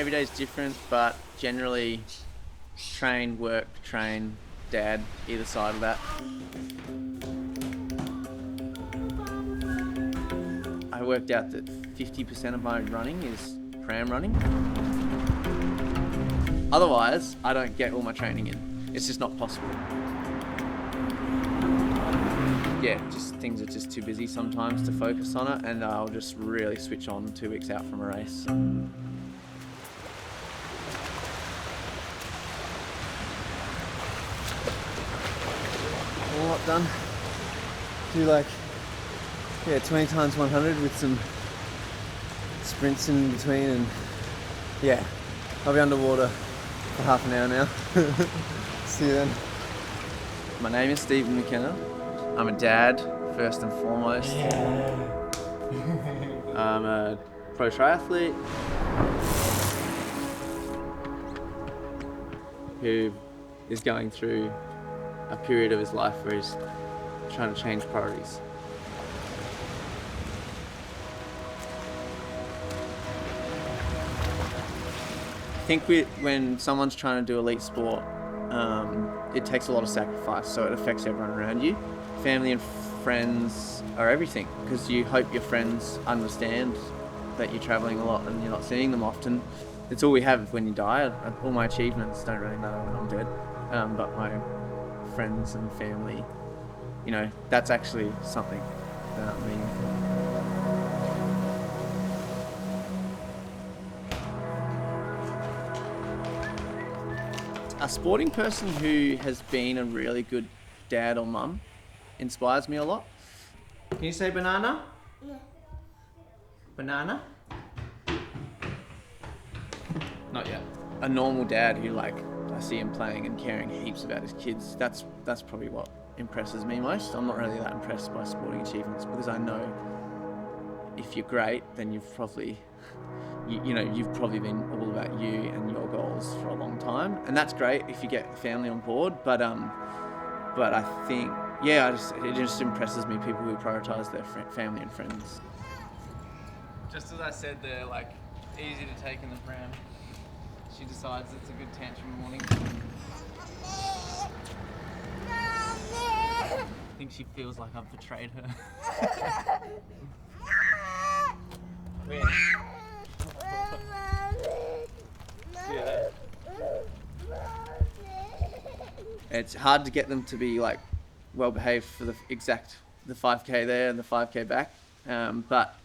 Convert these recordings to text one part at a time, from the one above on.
every day's different, but generally train, work, train, dad, either side of that. I worked out that 50% of my running is pram running. Otherwise, I don't get all my training in. It's just not possible. Yeah, just things are just too busy sometimes to focus on it, and I'll just really switch on 2 weeks out from a race. All up done. Do 20 times 100 with some sprints in between, and yeah, I'll be underwater for half an hour now. See you then. My name is Steve McKenna. I'm a dad, first and foremost. Yeah. I'm a pro triathlete who is going through a period of his life where he's trying to change priorities. I think when someone's trying to do elite sport, it takes a lot of sacrifice, so it affects everyone around you. Family and friends are everything, because you hope your friends understand that you're traveling a lot and you're not seeing them often. It's all we have when you die. All my achievements don't really matter when I'm dead, but my friends and family, that's actually something meaningful. A sporting person who has been a really good dad or mum inspires me a lot. Can you say banana? Yeah. Banana? Not yet. A normal dad who I see him playing and caring heaps about his kids, that's probably what impresses me most. I'm not really that impressed by sporting achievements, because I know if you're great, then you've probably been all about you and your goals for a long time, and that's great if you get the family on board. But I think, it just impresses me, people who prioritise their family and friends. Just as I said, they're easy to take in the pram. She decides it's a good tantrum morning. I think she feels like I've betrayed her. Yeah. It's hard to get them to be well behaved for the 5k there and the 5k back, but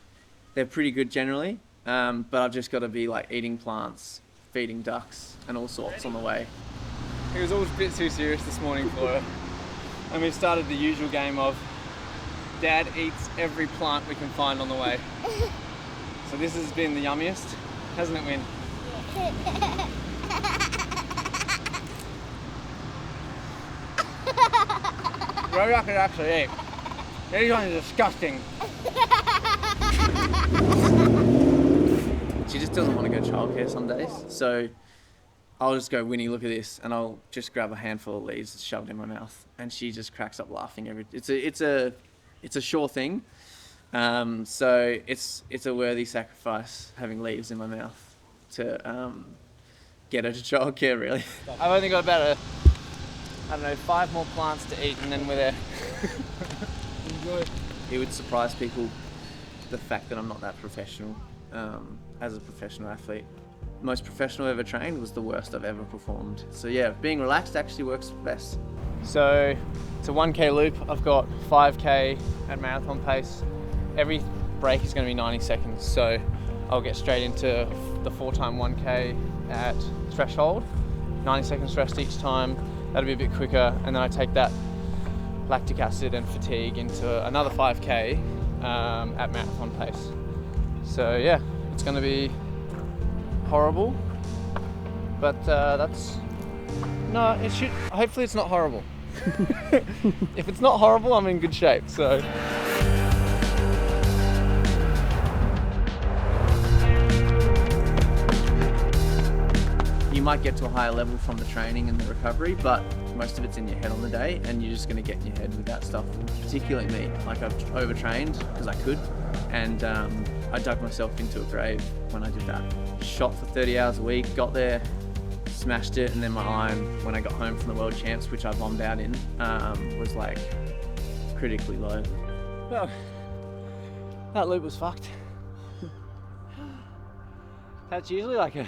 they're pretty good generally. But I've just got to be eating plants, feeding ducks, and all sorts on the way. It was all a bit too serious this morning for her, and we started the usual game of Dad eats every plant we can find on the way. So this has been the yummiest, hasn't it, Win? Very I could actually eat. These ones are disgusting. She just doesn't want to go childcare some days, so I'll just go, Winnie, look at this, and I'll just grab a handful of leaves and shove it in my mouth, and she just cracks up laughing. It's a sure thing, so it's a worthy sacrifice having leaves in my mouth to get her to childcare, really. I've only got about 5 more plants to eat, and then we're there. Enjoy. It would surprise people, the fact that I'm not that professional as a professional athlete. Most professional I've ever trained was the worst I've ever performed. So yeah, being relaxed actually works best. So it's a 1k loop. I've got 5k at marathon pace. Every break is going to be 90 seconds. So I'll get straight into the 4x 1k at threshold. 90 seconds rest each time. That'll be a bit quicker. And then I take that lactic acid and fatigue into another 5k at marathon pace. So yeah, it's going to be horrible, but hopefully it's not horrible. If it's not horrible, I'm in good shape, so. You might get to a higher level from the training and the recovery, but most of it's in your head on the day, and you're just going to get in your head with that stuff, particularly me. I've overtrained because I could, and I dug myself into a grave when I did that. Shot for 30 hours a week, got there, smashed it, and then my iron when I got home from the World Champs, which I bombed out in, was like critically low. Well, that loop was fucked. That's usually like a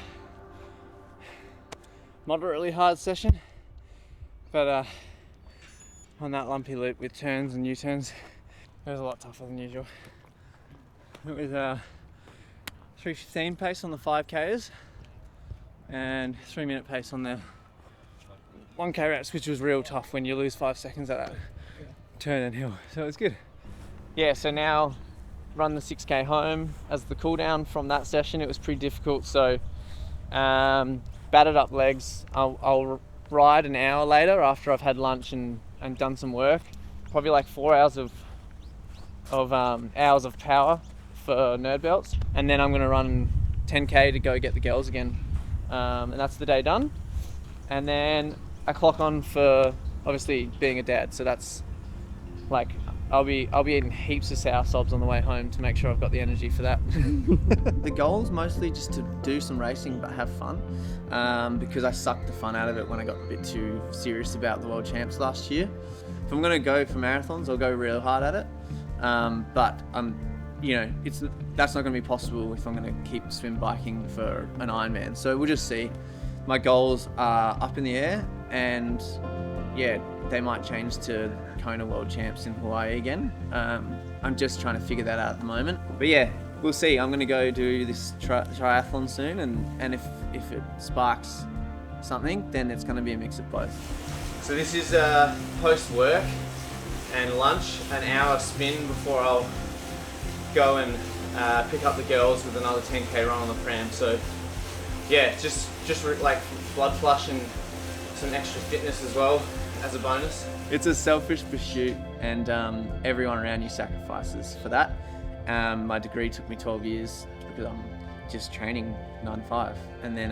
moderately hard session, but on that lumpy loop with turns and U-turns, it was a lot tougher than usual. It was 3:15 pace on the 5Ks and 3-minute pace on the 1K reps, which was real tough when you lose 5 seconds at that turn and hill. So it was good. Yeah, so now run the 6K home as the cool down from that session. It was pretty difficult, so battered up legs. I'll ride an hour later after I've had lunch and done some work. Probably like 4 hours of power for nerd belts, and then I'm gonna run 10K to go get the girls again, and that's the day done. And then I clock on for obviously being a dad, so that's like I'll be eating heaps of sour sobs on the way home to make sure I've got the energy for that. The goal is mostly just to do some racing but have fun, because I sucked the fun out of it when I got a bit too serious about the World Champs last year. If I'm gonna go for marathons, I'll go real hard at it, but that's not gonna be possible if I'm gonna keep swim biking for an Ironman. So we'll just see. My goals are up in the air, and yeah, they might change to Kona World Champs in Hawaii again. I'm just trying to figure that out at the moment. But yeah, we'll see. I'm gonna go do this triathlon soon, and if it sparks something, then it's gonna be a mix of both. So this is post work and lunch, an hour spin before I'll go and pick up the girls with another 10K run on the pram. So yeah, just like blood flush and some extra fitness as well as a bonus. It's a selfish pursuit, and everyone around you sacrifices for that. My degree took me 12 years because I'm just training 9 to 5, and then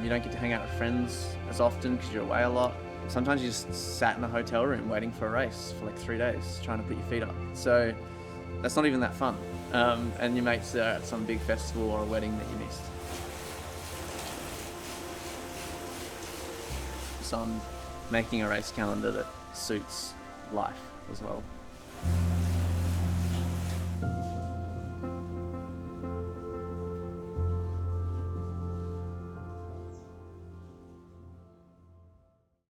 you don't get to hang out with friends as often because you're away a lot. Sometimes you just sat in a hotel room waiting for a race for like 3 days, trying to put your feet up. So that's not even that fun. And your mates are at some big festival or a wedding that you missed. So I'm making a race calendar that suits life as well.